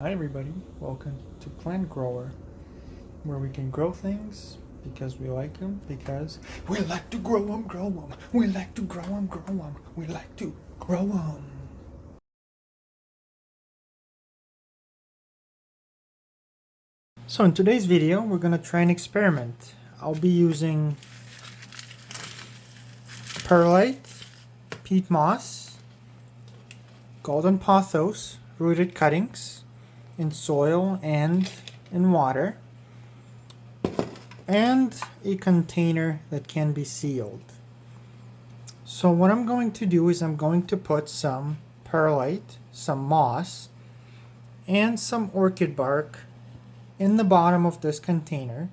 Hi everybody, welcome to Plant Grower, where we can grow things because we like them, because we like to grow them, we like to grow them, we like to grow them. So in today's video, we're going to try an experiment. I'll be using perlite, peat moss, golden pothos, rooted cuttings, in soil and in water, and a container that can be sealed. So what I'm going to do is I'm going to put some perlite, some moss, and some orchid bark in the bottom of this container.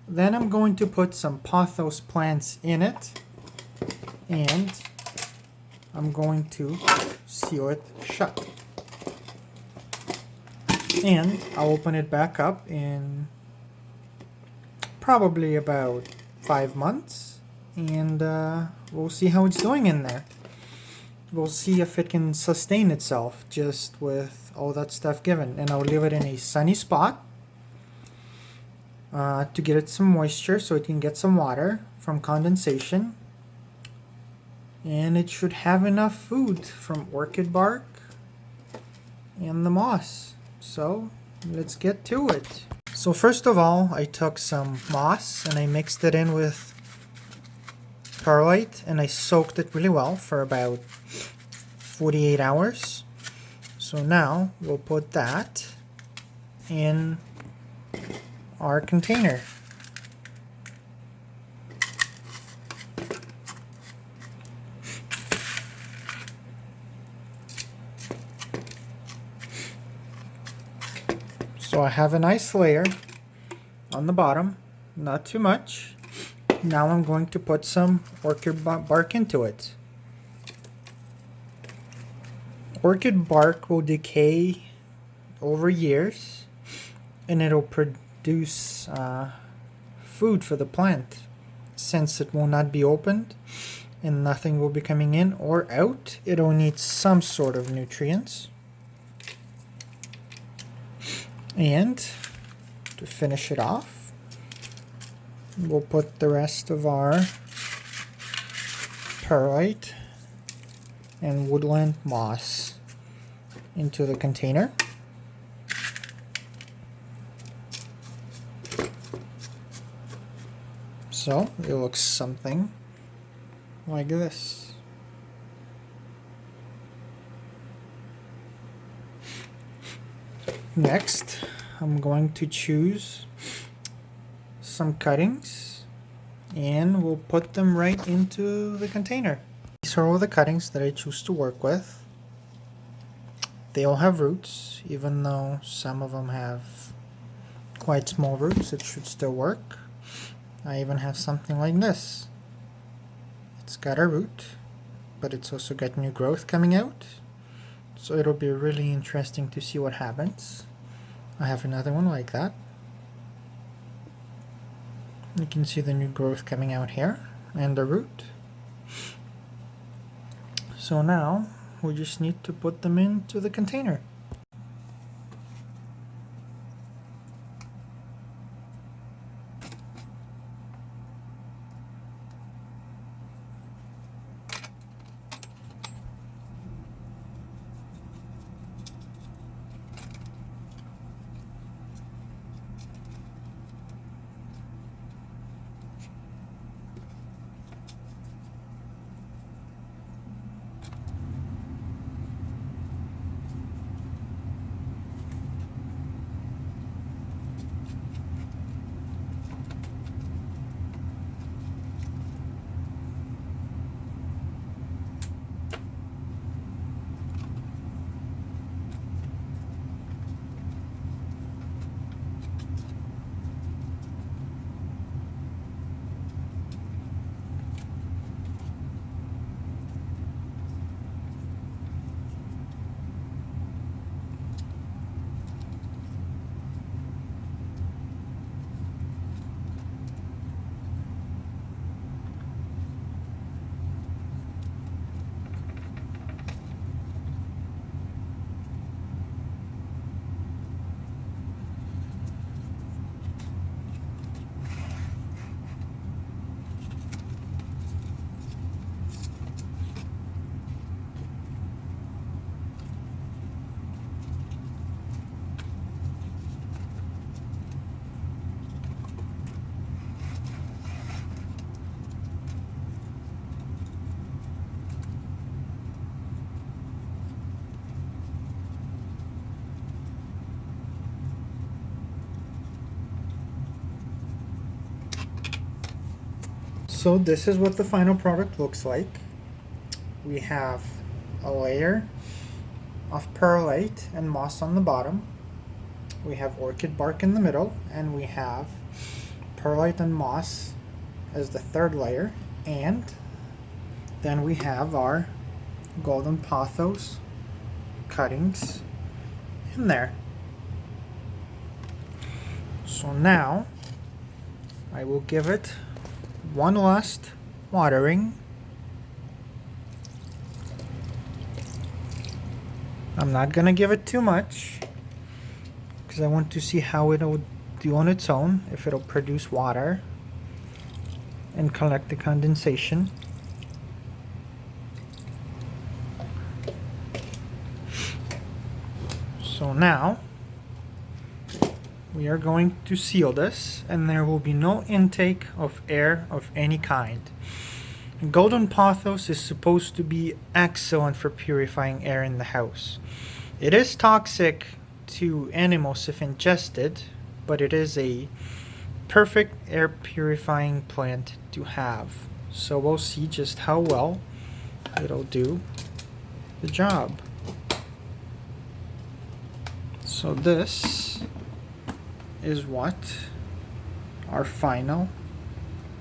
Then I'm going to put some pothos plants in it, and I'm going to seal it shut. And I'll open it back up in probably about 5 months, and we'll see how it's doing in there. We'll see if it can sustain itself just with all that stuff given, and I'll leave it in a sunny spot to get it some moisture so it can get some water from condensation, and it should have enough food from orchid bark and the moss. So let's get to it. So first of all, I took some moss and I mixed it in with perlite, and I soaked it really well for about 48 hours. So now we'll put that in our container. So I have a nice layer on the bottom, not too much. Now I'm going to put some orchid bark into it. Orchid bark will decay over years, and it'll produce food for the plant. Since it will not be opened and nothing will be coming in or out, it'll need some sort of nutrients. And to finish it off, we'll put the rest of our perlite and woodland moss into the container. So it looks something like this. Next, I'm going to choose some cuttings and we'll put them right into the container. These are all the cuttings that I choose to work with. They all have roots, even though some of them have quite small roots. It should still work. I even have something like this. It's got a root, but it's also got new growth coming out. So it'll be really interesting to see what happens. I have another one like that. You can see the new growth coming out here and the root. So now we just need to put them into the container. So this is what the final product looks like. We have a layer of perlite and moss on the bottom. We have orchid bark in the middle, and we have perlite and moss as the third layer, and then we have our golden pothos cuttings in there. So now I will give it one last watering. I'm not gonna give it too much because I want to see how it'll do on its own, if it'll produce water and collect the condensation. So now we are going to seal this, and there will be no intake of air of any kind. Golden pothos is supposed to be excellent for purifying air in the house. It is toxic to animals if ingested, but it is a perfect air purifying plant to have. So we'll see just how well it'll do the job. So this is what our final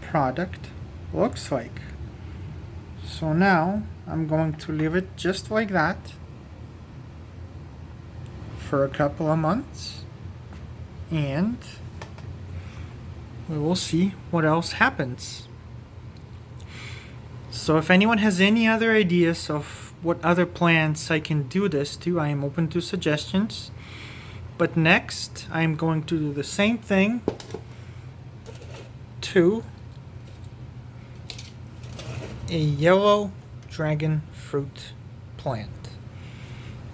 product looks like. So now I'm going to leave it just like that for a couple of months, and we will see what else happens. So if anyone has any other ideas of what other plants I can do this to, I am open to suggestions. But next, I'm going to do the same thing to a yellow dragon fruit plant.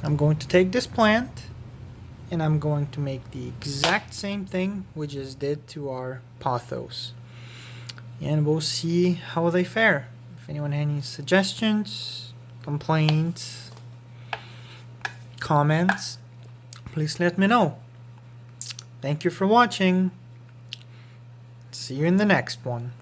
I'm going to take this plant and I'm going to make the exact same thing we just did to our pothos. And we'll see how they fare. If anyone has any suggestions, complaints, comments, please let me know. Thank you for watching. See you in the next one.